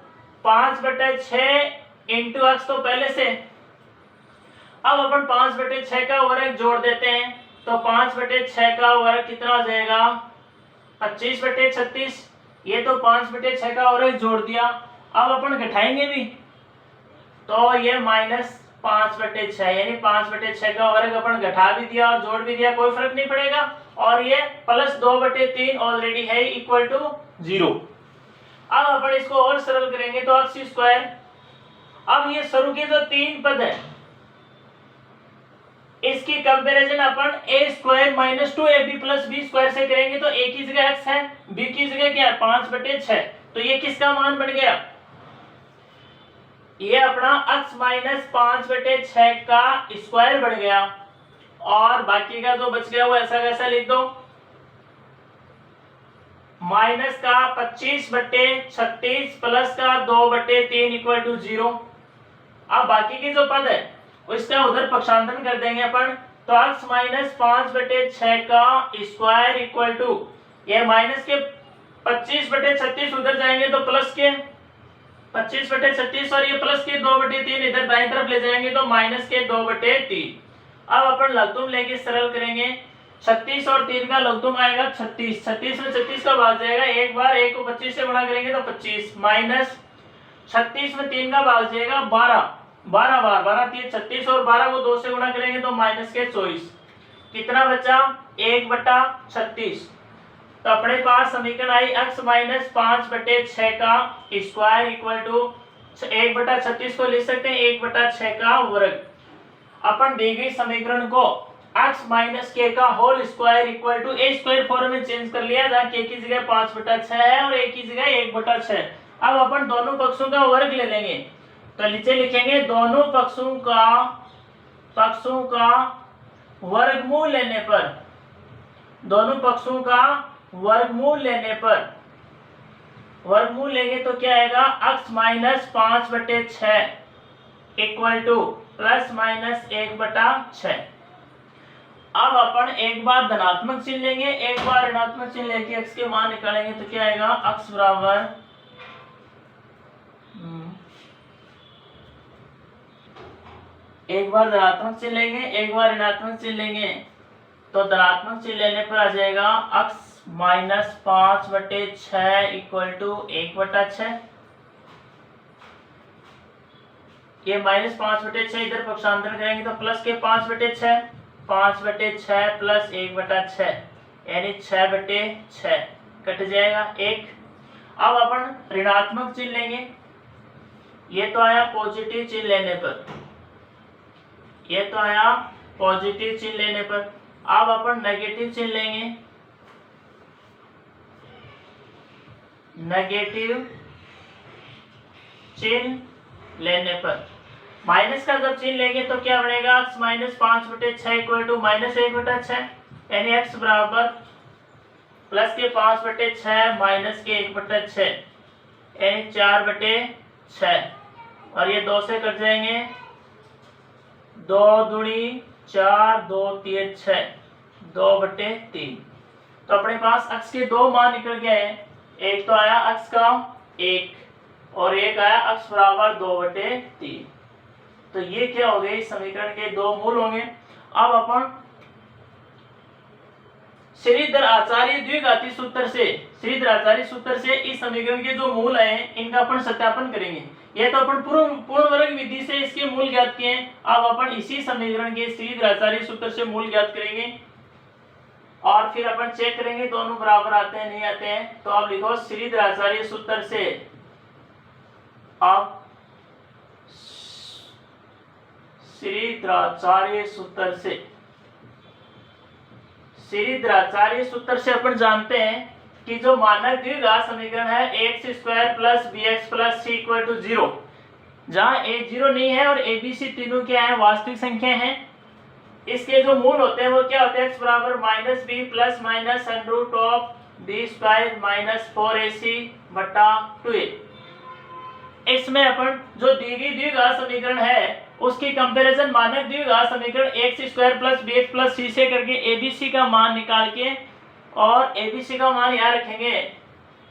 A: 5/6 into x. तो पहले से अब अपन 5/6 का वर्ग जोड़ देते हैं तो 5/6 का वर्ग कितना हो जाएगा 25/36। ये तो 5/6 का वर्ग जोड़ दिया, अब अपन घटाएंगे भी तो ये माइनस 5/6 यानी 5/6 का वर्ग अपन घटा भी दिया और जोड़ भी दिया, कोई फर्क नहीं पड़ेगा। और ये प्लस 2/3 ऑलरेडी है इक्वल टू 0। अब अपन इसको और सरल करेंगे तो एक्स स्क्वायर, अब ये शुरू के जो 3 पद है इसकी कंपैरिजन अपन a square minus 2ab plus b square से करेंगे तो a की जगह x है, b की जगह क्या है 5/6, तो ये किसका मान बन गया, ये अपना x माइनस 5/6 का स्क्वायर बन गया। और बाकी का जो बच गया वो ऐसा कैसा लिख दो, माइनस का 25/36 प्लस का 2/3 इक्वल टू 0। अब बाकी के जो पद है उसका उधर पक्षांतरण कर देंगे अपन, तो x माइनस 5/6 का स्क्वायर इक्वल टू ये माइनस के 25/36 उधर जाएंगे तो प्लस के 25/36 और ये प्लस के 2/3 इधर दाईं तरफ ले जाएंगे तो माइनस के 2/3। अब अपन लघुत्तम लेके सरल करेंगे, 36 और 3 का लघुत्तम आएगा 36, 36 में 36 का भाग जाएगा, एक बार 1 को 25 से गुणा करेंगे तो 25 माइनस 36 में 3 का भाग जाएगा 12, 12 बार 12 3 36 और 12 को 2 से गुणा करेंगे तो माइनस के 24, कितना बचा 1/36। तो अपने पास समीकरण आई x माइनस 5/6 का स्क्वायर इक्वल टू 1/36 को लिख सकते हैं 1/6 का वर्ग। अपन दी गई समीकरण को x माइनस k का whole square equal to a square form में चेंज कर लिया जहाँ k की जगह 5/6 है और a की जगह 1/6। अब अपन दोनों पक्षों का वर्ग ले लेंगे तो नीचे लिखेंगे दोनों पक्षों का वर्गमूल लेने पर, दोनों पक्षों का वर्गमूल लेने पर, वर्गमूल लेंगे तो क्या आएगा x minus 5/6 equal two plus minus 1/6। अब अपन एक बार धनात्मक चिन्ह लेंगे, एक बार ऋणात्मक चिन्ह लेके x के मान निकालेंगे तो क्या आएगा x बराबर एक बार धनात्मक चिन्ह लेंगे एक बार ऋणात्मक चिन्ह लेंगे तो धनात्मक चिन्ह लेने पर आ जाएगा x माइनस 5/6 इक्वल टू 1/6। ये माइनस 5/6 इधर पक्षांतरण करेंगे तो प्लस के 5/6 प्लस 1/6 यानी 6/6 कट जाएगा 1। अब अपन ऋणात्मक चिन्ह लेंगे, ये तो आया पॉजिटिव चिन्ह लेने पर, ये तो आया पॉजिटिव चिन्ह लेने पर। अब अपन नेगेटिव चिन्ह लेंगे, नेगेटिव चिन्ह लेने पर माइनस का जब चिन्ह लेंगे तो क्या बनेगा, x minus 5/6 equal to minus 1/6, यानी x बराबर प्लस के 5/6 माइनस के 1/6 यानी 4/6, और ये 2 से कट जाएंगे, 2 दूनी 4, 2 3 6, 2/3। तो अपने पास x के 2 मान निकल गए हैं, एक तो आया x का 1 और एक आया x बराबर 2/3। तो ये क्या हो गए, इस समीकरण के 2 मूल होंगे। अब अपन श्रीधर आचार्य द्विघाती सूत्र से इस समीकरण के जो मूल आए हैं इनका अपन सत्यापन करेंगे। ये तो अपन पूर्ण वर्ग विधि से इसके मूल ज्ञात किए हैं, अब अपन इसी समीकरण के श्रीधर आचार्य सूत्र से मूल ज्ञात करेंगे और फिर अपन चेक करेंगे दोनों बराबर आते हैं नहीं आते हैं। तो अब लिखो श्रीधर आचार्य सूत्र से, अब श्रीधराचार्य सूत्र से अपन जानते हैं कि जो मानक द्विघात समीकरण है x² plus bx plus c equal to 0, जहाँ a 0 नहीं है और a b c तीनों क्या है, वास्तविक संख्या हैं। इसके जो मूल होते हैं वो क्या होते हैं, x बराबर minus b plus minus under of b² minus 4ac बटा 2a। इसमें अपन जो दी गई द्विघात समीकरण है उसकी कंपैरिजन मानक द्विघात समीकरण x² plus bx plus c से करके abc का मान निकाल के और abc का मान यहाँ रखेंगे।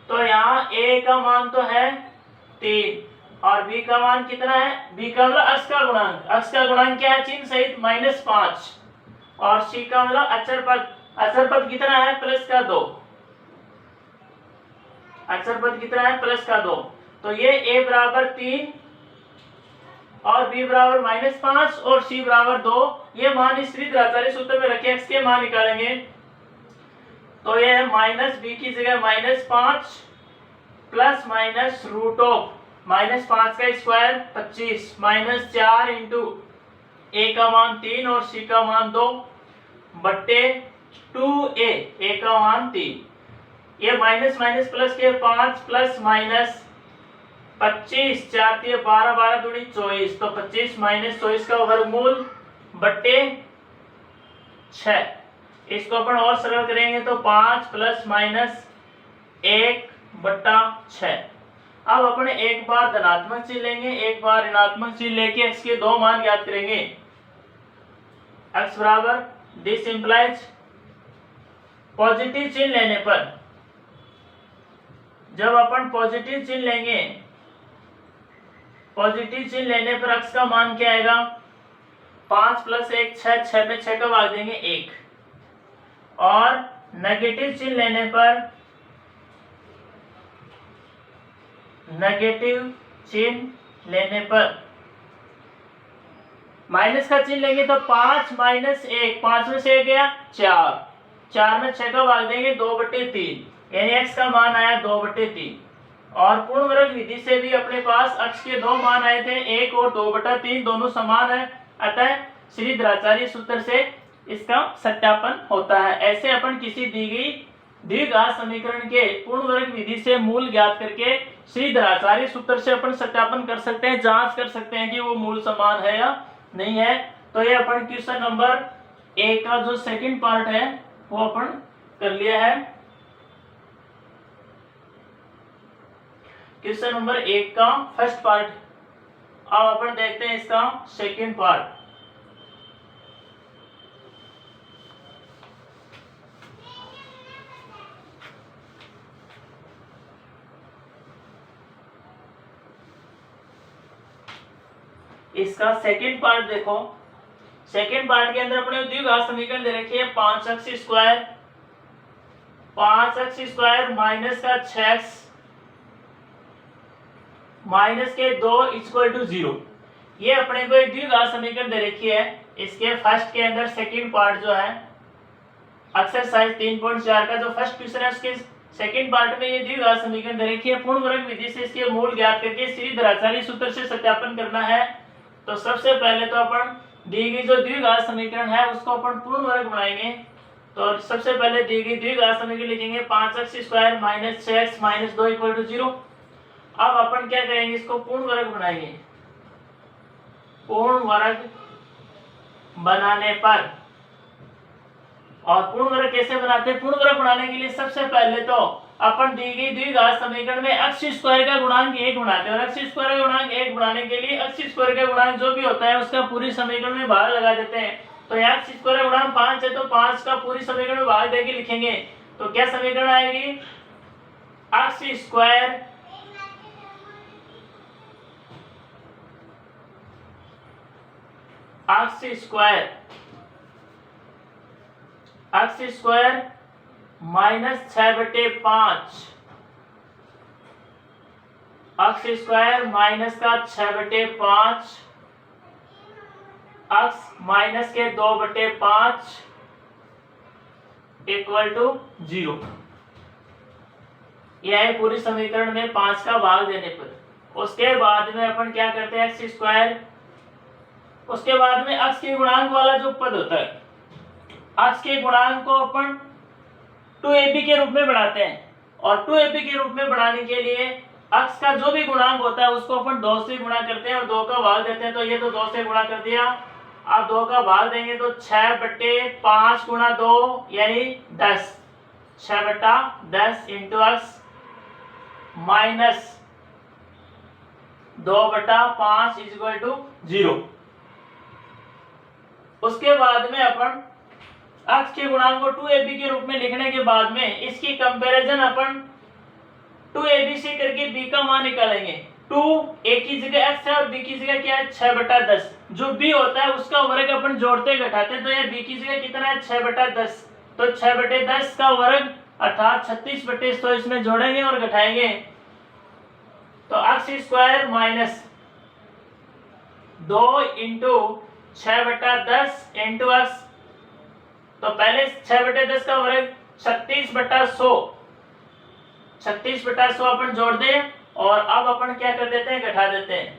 A: तो यहाँ a का मान तो है 3 और b का मान कितना है, b का मतलब x का गुणांक क्या है, चिन्ह सहित -5, और c का मतलब अचर पद कितना है, प्लस का 2, अचर पद कितना है, प्लस का 2। तो ये a बराबर 3 और b बराबर -5 और c बराबर 2, ये मान इस श्रीधराचार्य सूत्र में रखे, x के मान निकालेंगे। तो ये है माइनस b की जगह -5 प्लस माइनस रूट ऑफ -5 का स्क्वायर 25 -4 इंटू a का मान 3 और c का मान 2 बट्टे 2a, a का मान 3। ये माइनस माइनस प्लस के 5 प्लस माइनस 25, 4 3 12, 12 दूनी 24, तो 25 माइनस 24 का वर्गमूल बट्टे 6। इसको अपन और सरल करेंगे तो 5 प्लस माइनस 1 बट्टा 6। अब अपन एक बार धनात्मक चिन्ह लेंगे, एक बार ऋणात्मक चिन्ह लेके x के 2 मान ज्ञात करेंगे। x बराबर, दिस इंप्लाइज पॉजिटिव चिन्ह लेने पर, जब अपन पॉजिटिव चिन्ह लेंगे, पॉजिटिव चिन्ह लेने पर x का मान क्या आएगा, 5 प्लस 1 6, 6 में 6 का भाग देंगे 1, और नेगेटिव चिन्ह लेने पर, नेगेटिव चिन्ह लेने पर माइनस का चिन्ह लेंगे तो 5 माइनस 1, 5 में से 1 गया 4, 4 में 6 का भाग देंगे 2/3, यानी x का मान आया 2/3। और पूर्ण वर्ग विधि से भी अपने पास x के 2 मान आए थे, 1 और 2/3, दोनों समान है, अतः श्रीधराचार्य सूत्र से इसका सत्यापन होता है। ऐसे अपन किसी दी गई द्विघात समीकरण के पूर्ण वर्ग विधि से मूल ज्ञात करके श्रीधराचार्य सूत्र से अपन सत्यापन कर सकते हैं, जांच कर सकते हैं कि वो मूल समान है या नहीं है। तो ये अपन क्वेश्चन नंबर 1 का जो सेकंड पार्ट है वो अपन कर लिया है। क्वेश्चन नंबर 1 का फर्स्ट पार्ट, अब अपन देखते हैं इसका सेकंड पार्ट। इसका सेकंड पार्ट देखो, सेकंड पार्ट के अंदर अपने द्विघात समीकरण दे रखी है 5x स्क्वायर माइनस का 6x माइनस के 2 इक्वल टू 0। ये अपने को एक द्विघात समीकरण दे रखी है। इसके फर्स्ट के अंदर सेकंड पार्ट जो है एक्सरसाइज 3.4 का जो फर्स्ट क्वेश्चन है उसके सेकंड पार्ट में ये द्विघात समीकरण दे रखी है। पूर्ण वर्ग विधि से इसके मूल ज्ञात करके श्रीधराचार्य सूत्र से सत्यापन करना है। तो सबसे पहले तो अपन दी गई जो द्विघात समीकरण है उसको अपन पूर्ण वर्ग बनाएंगे। तो सबसे पहले दी गई द्विघात समीकरण लिखेंगे 5x² minus 6x minus 2 equal to 0। अब अपन क्या करेंगे, इसको पूर्ण वर्ग बनाएंगे। पूर्ण वर्ग बनाने पर, और पूर्ण वर्ग कैसे बनाते हैं, पूर्ण वर्ग बनाने के लिए सबसे पहले तो अपन दी गई द्विघात समीकरण में x स्क्वायर का गुणांक 1 बनाते हैं, और x स्क्वायर का गुणांक 1 बनाने के लिए x स्क्वायर का गुणांक जो भी होता है उसका पूरी समीकरण में भाग लगा देते हैं। तो x स्क्वायर का गुणांक 5 है, तो 5 का पूरी समीकरण में भाग देके लिखेंगे। तो क्या समीकरण आएगी, x square minus 6/5, x square minus का 6/5, x माइनस के 2/5 इक्वल टू 0। यह है पूरी समीकरण में 5 का भाग देने पर। उसके बाद में अपन क्या करते हैं, x स्क्वायर, उसके बाद में x के गुणांक वाला जो पद होता है, x के गुणांक को अपन 2ab के रूप में बढ़ाते हैं, और 2ab के रूप में बढ़ाने के लिए x का जो भी गुणांक होता है उसको अपन 2 से गुणा करते हैं और 2 का भाग देते हैं। तो ये तो 2 से गुणा कर दिया, अब 2 का भाग देंगे तो 6/5 गुणा 2 यानी 10, 6/10 into x minus 2/5 equal to 0। उसके बाद में अपन x के गुणांक को 2ab के रूप में लिखने के बाद में इसकी कंपैरिजन अपन 2ab से करके b का मान निकालेंगे। 2 a की जगह x है और b की जगह क्या है, 6/10। जो b होता है उसका वर्ग अपन जोड़ते घटाते हैं, तो ये b की जगह कितना है, 6/10। तो 6/10 का वर्ग अर्थात 36/100 इसमें जोड़ेंगे और घटाएंगे। तो x square minus 2 into 6/10 into x, तो पहले 6/10 का वर्ग 36/100, 36/100 अपन जोड़ दें और अब अपन क्या कर देते हैं, घटा देते हैं,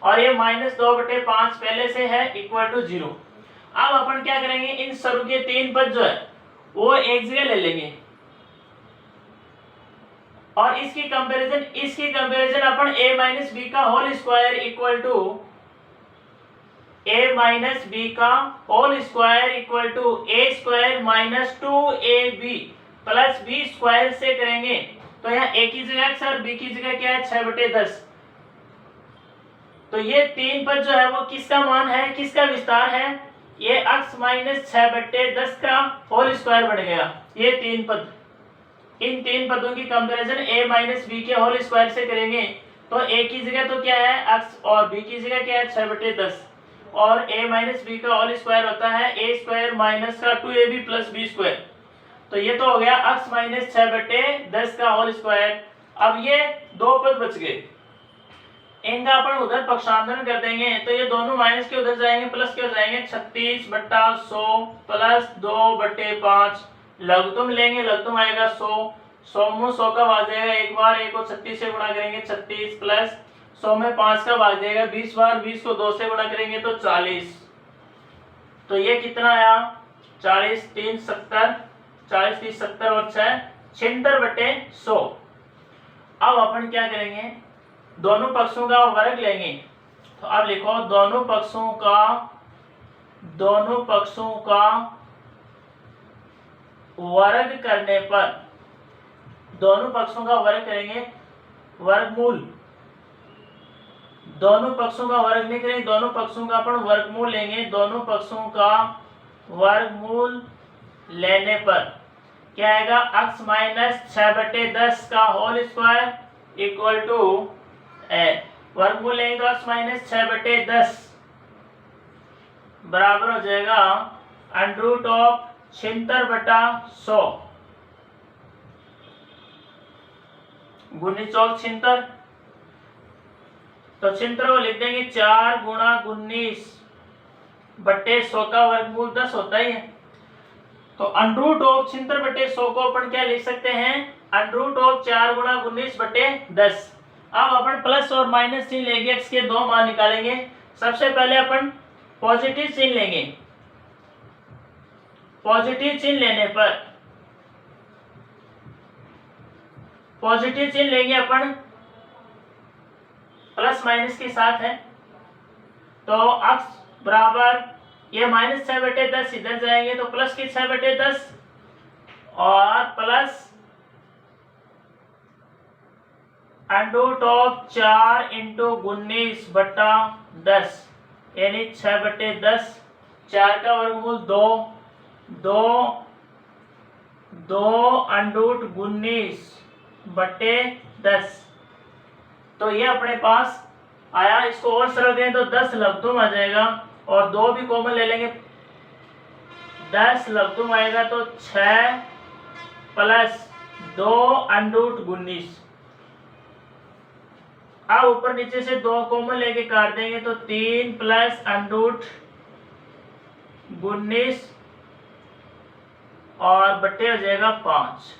A: और ये माइनस 2/5 पहले से है इक्वल टू 0। अब अपन क्या करेंगे, इन सरू के 3 पद जो है वो एक जगह ले लेंगे और इसकी कंपैरिजन अपन a माइनस बी का whole square equal to a minus B का whole square equal to a square minus 2ab plus b square से करेंगे। तो यहाँ a की जगह x और b की जगह क्या है, 6/10। तो ये 3 पद जो है वो किसका मान है, किसका विस्तार है, ये x माइनस 6/10 का होल स्क्वायर बन गया। ये 3 पद, इन 3 पदों की कंपैरिजन a माइनस बी के होल स्क्वायर से करेंगे। तो a की जगह तो क्या है x और b की जगह क्या है, 6/10, और a माइनस बी का होल स्क्वायर होता है a स्क्वायर माइनस का 2ab प्लस b स्क्वायर। तो ये तो हो गया x माइनस 6/10 का होल स्क्वायर। अब ये 2 पद बच गए, इनका अपन उधर पक्षांतरण कर देंगे, तो ये दोनों माइनस के उधर जाएंगे, प्लस के हो जाएंगे, 36/100 प्लस 2/5, लघुत्तम लेंगे, लघुत्तम आएगा 100, 100 में 100 का भाग जाएगा एक बार, 1 को 36 से गुणा करेंगे 36 प्लस 100 में 5 का भाग जाएगा 20 बार, 20 को 2 से गुणा करेंगे तो 40। तो ये कितना आया, 40 3 70, 40 30 70 और 6 76/100। अब अपन क्या करेंगे, दोनों पक्षों का वर्ग लेंगे। तो अब लिखो दोनों पक्षों का वर्ग करने पर, दोनों पक्षों का वर्ग करेंगे, वर्गमूल, दोनों पक्षों का वर्ग नहीं करेंगे, दोनों पक्षों का अपन वर्गमूल लेंगे। दोनों पक्षों का वर्गमूल लेने पर क्या आएगा, x माइनस 6/10 का होल स्क्वायर इक्वल टू वर्गमूल लेंगे तो x माइनस 6/10 बराबर हो जाएगा अंडर रूट ऑफ 76/100 गुनी चौक 76। तो 76 को लिख देंगे 4 गुणा 19/100 का वर्गमूल 10 होता ही है। तो अंडर रूट ऑफ 76/100 को अपन क्या लिख सकते हैं, अंडर रूट ऑफ 4 गुणा 19/10। अब अपन प्लस और माइनस चिन्ह लेके x के 2 मान निकालेंगे। सबसे पहले अपन पॉजिटिव चिन्ह लेंगे। पॉजिटिव चिन्ह लेने पर पॉजिटिव चिन्ह लेंगे अपन, प्लस माइनस के साथ है, तो अक्स बराबर ये -6/10 इधर जाएंगे तो प्लस के 6/10 और प्लस √4 इंटू 19/10 यानी 6/10, 4 का वर्गमूल 2, 2√19/10। तो ये अपने पास आया। इसको और सरल करें तो 10 लघुत्तम आ जाएगा और 2 भी कॉमन ले लेंगे, 10 लघुत्तम आएगा तो 6 प्लस 2√19। अब ऊपर नीचे से 2 कॉमन लेके काट देंगे तो 3 प्लस √19 और बट्टे हो जाएगा 5।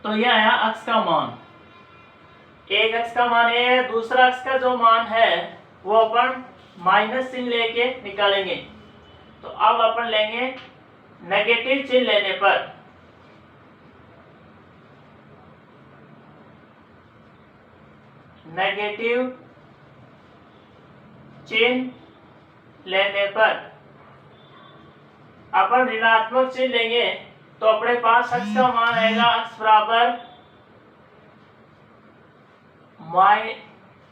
A: तो यह आया अक्स का मान। एक अक्स का मान है, दूसरा अक्स का जो मान है वो अपन माइनस चिन्ह लेके निकालेंगे। तो अब अपन लेंगे नेगेटिव चिन्ह लेने पर, नेगेटिव चिन्ह लेने पर अपन ऋणात्मक चिन्ह लेंगे तो अपने पास अक्स का मान आएगा अक्स बराबर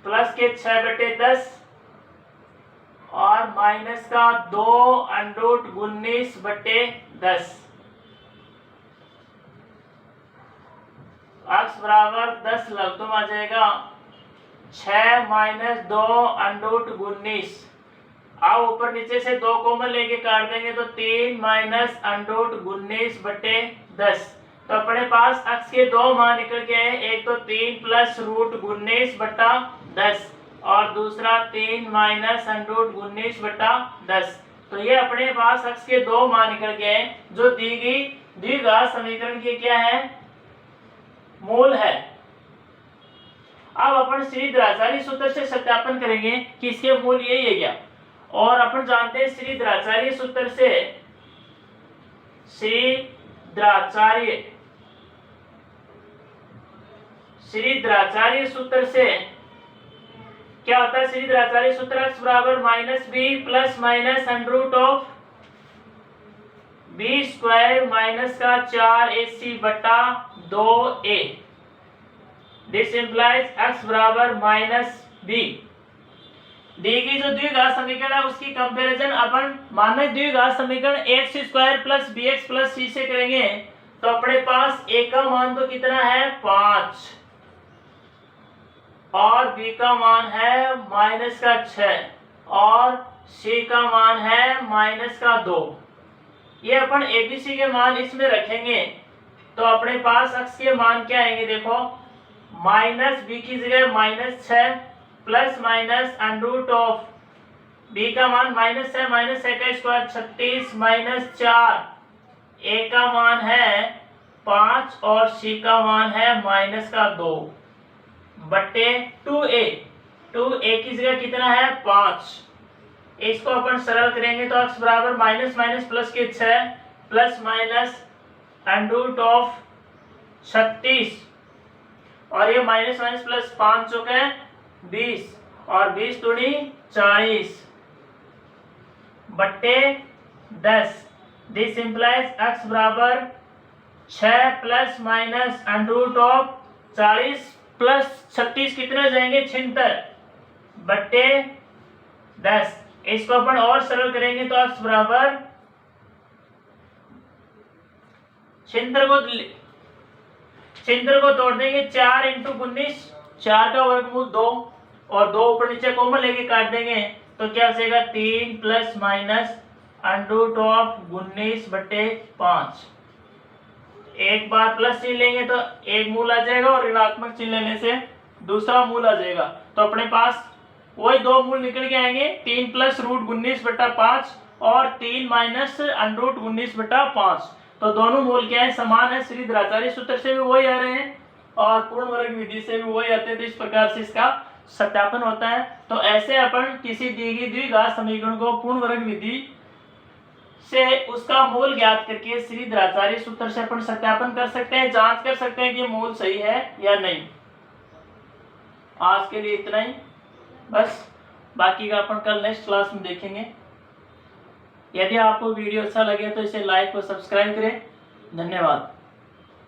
A: प्लस के 6/10 और माइनस का 2√19/10। अक्स बराबर 10 लघुत्तम आ जाएगा, 6 - 2√19। अब ऊपर नीचे से 2 कॉमन लेके काट देंगे तो 3 - √19/10। तो अपने पास अक्स के 2 मान निकल के आए, एक तो 3 प्लस √19/10 और दूसरा 3 माइनस √19/10। तो ये अपने पास अक्स के 2 मान निकल के आए जो दी गई द्विघात समीकरण के क्या है, मूल है। अब अपन श्रीधराचार्य सूत्र से सत्यापन करेंगे कि इसके मूल यही है क्या। और अपन जानते हैं श्रीधराचार्य सूत्र से, श्रीधराचार्य सूत्र से क्या होता है। श्रीधराचार्य सूत्र x बराबर -b plus minus √b² minus का 4ac/2a। दिस इंप्लाइज x बराबर -b। दी गई जो द्विघात समीकरण है उसकी कंपैरिजन अपन मानक द्विघात समीकरण x² plus bx plus c से करेंगे तो अपने पास a का मान तो कितना है 5 और b का मान है -6 और c का मान है -2। ये अपन abc के मान इसमें रखेंगे तो अपने पास x के मान क्या आएंगे, देखो -b की जगह -6 प्लस माइनस √b का मान -6 -6 का स्क्वायर 36 -4, a का मान है 5 और c का मान है -2/2a। 2a की जगह कितना है 5। इसको अपन सरल करेंगे तो x बराबर माइनस माइनस प्लस के 6 प्लस माइनस √36 और ये माइनस माइनस प्लस 5 चुके हैं 20 और 20 दूनी 40/10। दिस इंप्लाइज x बराबर 6 प्लस माइनस √40 प्लस 36 कितने जाएंगे 76/10। इसको अपन और सरल करेंगे तो x बराबर 76 को तोड़ देंगे 4 × 19, 4 का वर्गमूल 2 और 2 ऊपर नीचे कॉमन लेके काट देंगे तो क्या हो जाएगा 3 प्लस माइनस √19/5। एक बार प्लस चिन्ह लेंगे तो एक मूल आ जाएगा और ऋणात्मक चिन्ह लेने से दूसरा मूल आ जाएगा। तो अपने पास वही 2 मूल निकल के आएंगे, 3 प्लस √19/5 और 3 माइनस √19/5। तो दोनों मूल क्या है समान है। श्रीधराचार्य सूत्र से भी वही आ रहे हैं और पूर्ण वर्ग विधि से भी वही आते हैं। तो इस प्रकार से इसका सत्यापन होता है। तो ऐसे अपन किसी दी गई द्विघात समीकरण को पूर्ण वर्ग विधि से उसका मूल ज्ञात करके श्रीधराचार्य सूत्र से अपन सत्यापन कर सकते हैं, जांच कर सकते हैं कि मूल सही है या नहीं। आज के लिए इतना ही बस, बाकी का अपन कल नेक्स्ट क्लास में देखेंगे। यदि आपको वीडियो अच्छा लगे तो इसे लाइक और सब्सक्राइब करें। धन्यवाद।